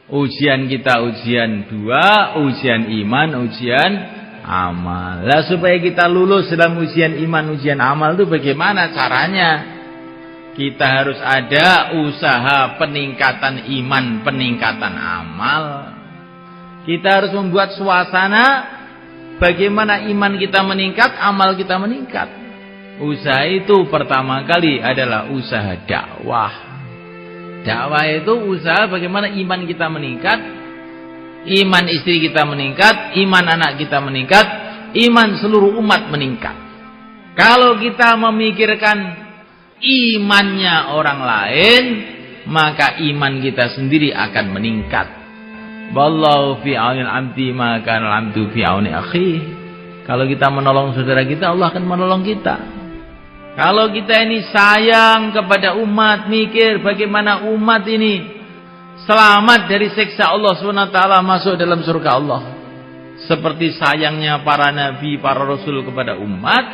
Ujian kita ujian dua, ujian iman, ujian amal. Lah supaya kita lulus dalam ujian iman, ujian amal itu bagaimana caranya? Kita harus ada usaha peningkatan iman, peningkatan amal. Kita harus membuat suasana bagaimana iman kita meningkat, amal kita meningkat. Usaha itu pertama kali adalah usaha dakwah. Dakwah itu usaha bagaimana iman kita meningkat, iman istri kita meningkat, iman anak kita meningkat, iman seluruh umat meningkat. Kalau kita memikirkan imannya orang lain, maka iman kita sendiri akan meningkat. Wallahu fi aunil abdi ma kana al-abdu fi auni akhihi. Kalau kita menolong saudara kita, Allah akan menolong kita. Kalau kita ini sayang kepada umat, mikir bagaimana umat ini selamat dari siksa Allah SWT, masuk dalam surga Allah. Seperti sayangnya para nabi, para rasul kepada umat,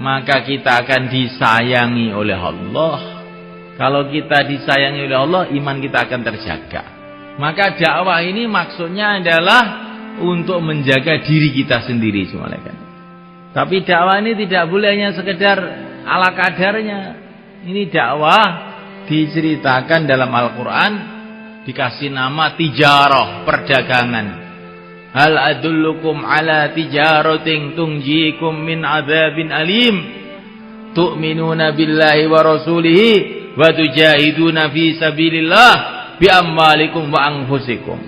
maka kita akan disayangi oleh Allah. Kalau kita disayangi oleh Allah, iman kita akan terjaga. Maka dakwah ini maksudnya adalah untuk menjaga diri kita sendiri semuanya. Tapi dakwah ini tidak boleh hanya sekedar ala kadarnya. Ini dakwah diceritakan dalam Al-Quran, dikasih nama tijarah, perdagangan. Hal adullukum ala tijaratin tunjikum min adzabin alim, tu'minuna billahi wa rasulihi wa tujahiduna fi sabilillah bi amwalikum wa anfusikum.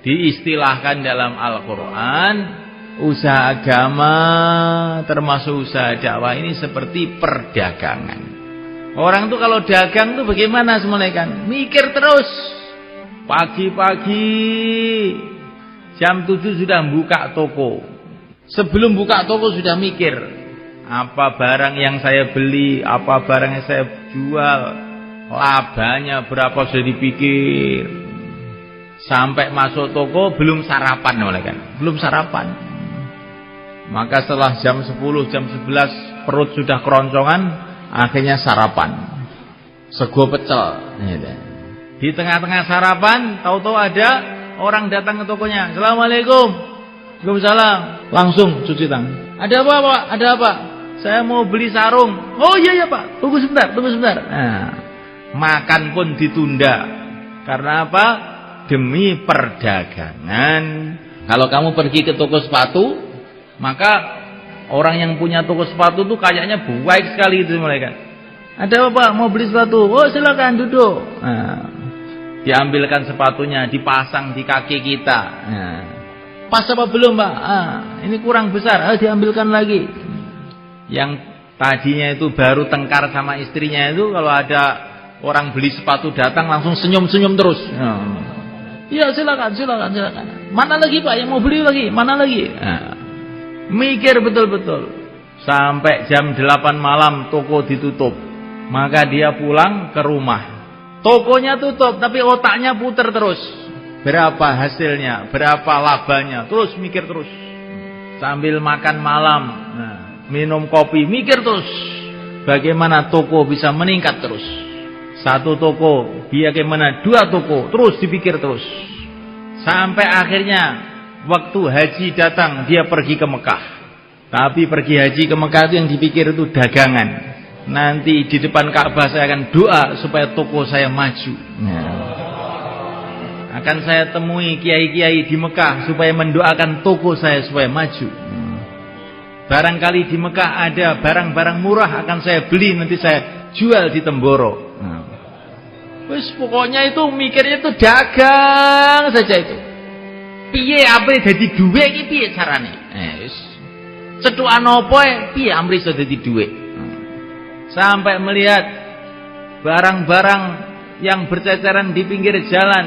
Diistilahkan dalam Al-Quran, usaha agama termasuk usaha dakwah ini seperti perdagangan. Orang tuh kalau dagang tuh bagaimana semuanya kan? Mikir terus. Pagi-pagi jam 7 sudah buka toko. Sebelum buka toko sudah mikir, apa barang yang saya beli, apa barang yang saya jual, labanya berapa sudah dipikir. Sampai masuk toko belum sarapan oleh kan? Belum sarapan. Maka setelah jam 10, jam 11 perut sudah keroncongan, akhirnya sarapan. Sego pecel. Di tengah-tengah sarapan, tahu-tahu ada orang datang ke tokonya. Assalamualaikum. Waalaikumsalam. Langsung cuci tangan. Ada apa, Pak? Ada apa? Saya mau beli sarung. Oh iya Pak. Tunggu sebentar, tunggu sebentar. Nah, makan pun ditunda. Karena apa? Demi perdagangan. Kalau kamu pergi ke toko sepatu, maka orang yang punya toko sepatu tuh kayaknya baik sekali itu mereka. Ada apa Pak? Mau beli sepatu? Oh silakan duduk. Nah, diambilkan sepatunya, dipasang di kaki kita. Nah, pas apa belum Pak? Ini kurang besar. Diambilkan lagi. Yang tadinya itu baru tengkar sama istrinya itu, kalau ada orang beli sepatu datang langsung senyum-senyum terus. Iya silakan, silakan, silakan. Mana lagi Pak yang mau beli lagi? Mana lagi? Nah, mikir betul-betul. Sampai jam 8 malam toko ditutup. Maka dia pulang ke rumah. Tokonya tutup tapi otaknya puter terus. Berapa hasilnya, berapa labanya, terus mikir terus. Sambil makan malam, minum kopi, mikir terus. Bagaimana toko bisa meningkat terus. Satu toko, bagaimana 2 toko, terus dipikir terus. Sampai akhirnya waktu haji datang, dia pergi ke Mekah. Tapi pergi haji ke Mekah itu yang dipikir itu dagangan. Nanti di depan Ka'bah saya akan doa supaya toko saya maju. Akan saya temui kiai-kiai di Mekah supaya mendoakan toko saya supaya maju. Barangkali di Mekah ada barang-barang murah, akan saya beli, nanti saya jual di Temboro. Wis pokoknya itu mikirnya itu dagang saja itu. Piye amri dadi dhuwit iki piye carane? Wis. Cethukan apa piye amri iso dadi dhuwit? Sampai melihat barang-barang yang berceceran di pinggir jalan,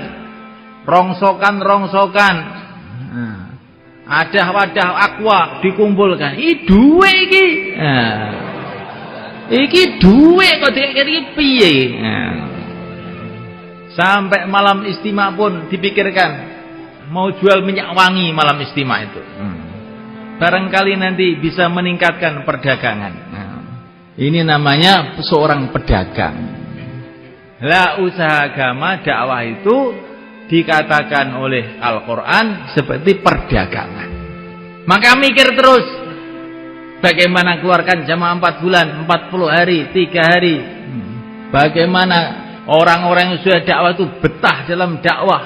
rongsokan-rongsokan. Ada wadah aqua dikumpulkan. Iki dhuwit iki. Iki dhuwit kok iki piye? Sampai malam istima pun dipikirkan, mau jual minyak wangi malam istima itu. Barangkali nanti bisa meningkatkan perdagangan. Ini namanya seorang pedagang. Lah usaha agama dakwah itu dikatakan oleh Al-Quran seperti perdagangan. Maka mikir terus, bagaimana keluarkan jamaah 4 bulan, 40 hari, 3 hari. Bagaimana orang-orang yang sudah dakwah itu betah dalam dakwah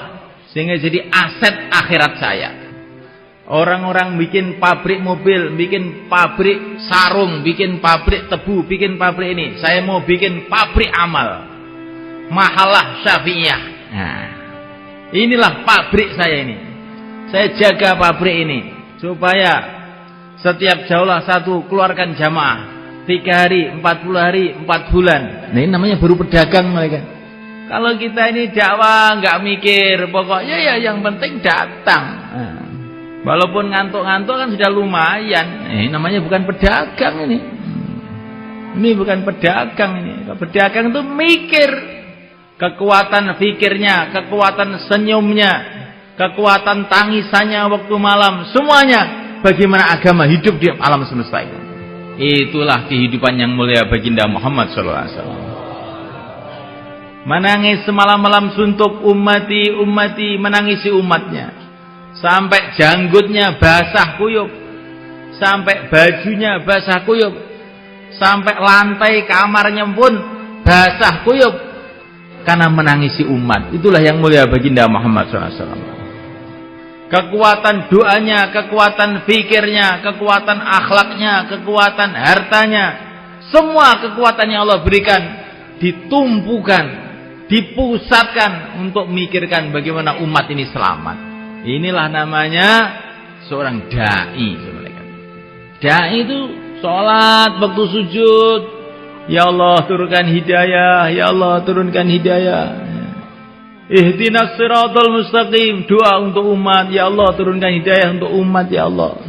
sehingga jadi aset akhirat saya. Orang-orang bikin pabrik mobil, bikin pabrik sarung, bikin pabrik tebu, bikin pabrik ini. Saya mau bikin pabrik amal. Mahalah Syafi'iyah. Nah, inilah pabrik saya ini. Saya jaga pabrik ini supaya setiap jaulah satu keluarkan jamaah 3 hari, 40 hari, 4 bulan. Nah, ini namanya baru pedagang mereka. Kalau kita ini dakwah nggak mikir, pokoknya ya yang penting datang. Nah, walaupun ngantuk-ngantuk kan sudah lumayan. Ini namanya bukan pedagang ini. Ini bukan pedagang ini. Pedagang itu mikir. Kekuatan fikirnya, kekuatan senyumnya, kekuatan tangisannya waktu malam, semuanya bagaimana agama hidup di alam semesta itu. Itulah kehidupan yang mulia baginda Muhammad SAW. Menangis semalam-malam suntuk, ummati, ummati, menangisi umatnya. Sampai janggutnya basah kuyup, sampai bajunya basah kuyup, sampai lantai kamarnya pun basah kuyup, karena menangisi umat. Itulah yang mulia baginda Muhammad SAW. Kekuatan doanya, kekuatan fikirnya, kekuatan akhlaknya, kekuatan hartanya, semua kekuatan yang Allah berikan ditumpukan, dipusatkan untuk memikirkan bagaimana umat ini selamat. Inilah namanya seorang da'i. Da'i itu sholat waktu sujud, ya Allah turunkan hidayah, ya Allah turunkan hidayah. Ihdinas siratal mustaqim, doa untuk umat, ya Allah turunkan hidayah untuk umat, ya Allah.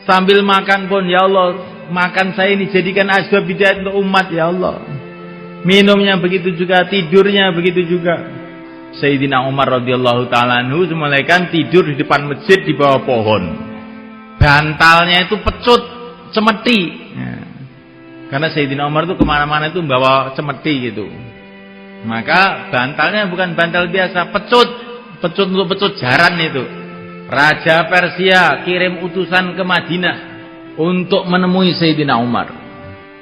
Sambil makan pun, ya Allah makan saya ini jadikan asbab hidayah untuk umat, ya Allah. Minumnya begitu juga, tidurnya begitu juga. Sayyidina Umar radhiyallahu ta'ala anhu semulaikan tidur di depan masjid di bawah pohon. Bantalnya itu pecut, cemeti. Karena Sayyidina Umar itu kemana-mana itu membawa cemeti gitu. Maka bantalnya bukan bantal biasa, pecut untuk pecut jaran itu. Raja Persia kirim utusan ke Madinah untuk menemui Sayyidina Umar.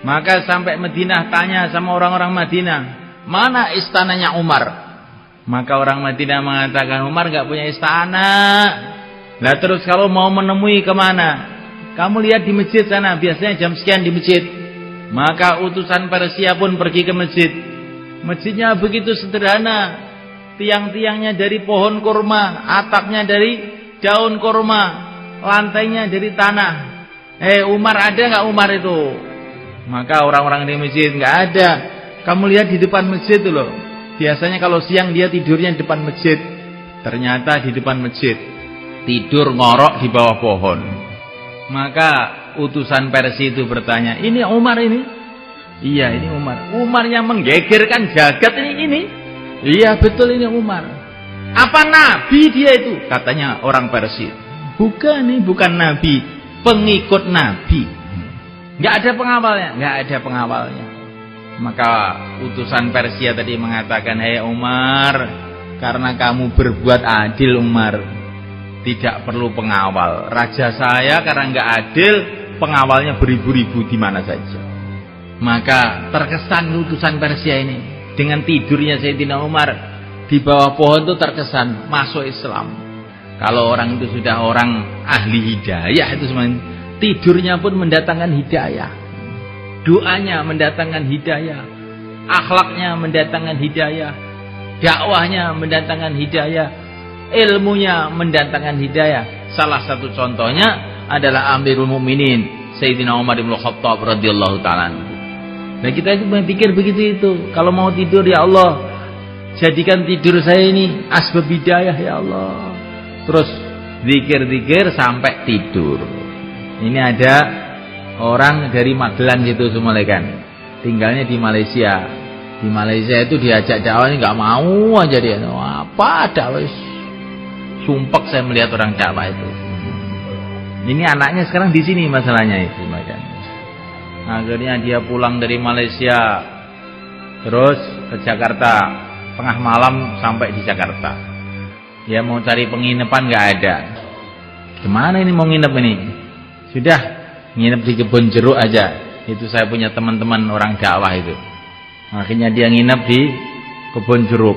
Maka sampai Madinah tanya sama orang-orang Madinah, mana istananya Umar? Maka orang Madinah mengatakan, Umar gak punya istana. Nah terus kalau mau menemui kemana? Kamu lihat di masjid sana, biasanya jam sekian di masjid. Maka utusan Persia pun pergi ke masjid. Masjidnya begitu sederhana, tiang-tiangnya dari pohon kurma, atapnya dari daun kurma, lantainya dari tanah. Umar ada nggak Umar itu? Maka orang-orang di masjid nggak ada. Kamu lihat di depan masjid itu loh. Biasanya kalau siang dia tidurnya di depan masjid. Ternyata di depan masjid tidur ngorok di bawah pohon. Maka utusan Persia itu bertanya, ini Umar ini? Iya ini Umar. Umar yang menggegerkan jagat ini. Iya betul ini Umar. Apa nabi dia itu? Katanya orang Persia. Bukan nih, bukan nabi, pengikut nabi. Nggak ada pengawalnya, nggak ada pengawalnya. Maka utusan Persia tadi mengatakan, hei Umar, karena kamu berbuat adil Umar, tidak perlu pengawal. Raja saya karena nggak adil, pengawalnya beribu-ribu di mana saja. Maka terkesan utusan Persia ini dengan tidurnya Sayyidina Umar di bawah pohon itu terkesan masuk Islam. Kalau orang itu sudah orang ahli hidayah itu semuanya, tidurnya pun mendatangkan hidayah, doanya mendatangkan hidayah, akhlaknya mendatangkan hidayah, dakwahnya mendatangkan hidayah, ilmunya mendatangkan hidayah. Salah satu contohnya adalah Amirul Mukminin Sayyidina Umar bin Khattab radhiyallahu ta'ala. Nah kita itu berpikir begitu itu. Kalau mau tidur, ya Allah jadikan tidur saya ini asbab hidayah ya Allah. Terus zikir-zikir sampai tidur. Ini ada orang dari Magelang gitu semulaikan, tinggalnya di Malaysia. Di Malaysia itu diajak dakwah ini nggak mau aja dia. Apa dakwah? Sumpek saya melihat orang dakwah itu. Ini anaknya sekarang di sini masalahnya itu, makanya. Akhirnya dia pulang dari Malaysia terus ke Jakarta, tengah malam sampai di Jakarta. Ya mau cari penginapan nggak ada. Gimana ini mau nginep ini? Sudah nginep di kebun jeruk aja. Itu saya punya teman-teman orang dakwah itu. Akhirnya dia nginep di kebun jeruk,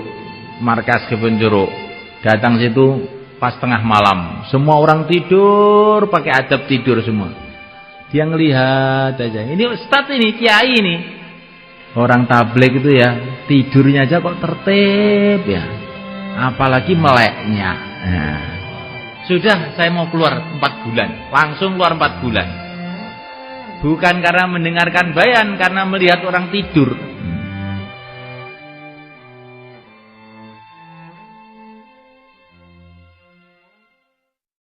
markas kebun jeruk. Datang situ pas tengah malam, semua orang tidur pakai adab tidur semua. Dia ngelihat aja. Ini ustadz ini, kiai ini. Orang tabligh itu ya, tidurnya aja kok tertib ya. Apalagi meleknya. Nah, sudah saya mau keluar 4 bulan. Langsung keluar 4 bulan. Bukan karena mendengarkan bayan, karena melihat orang tidur.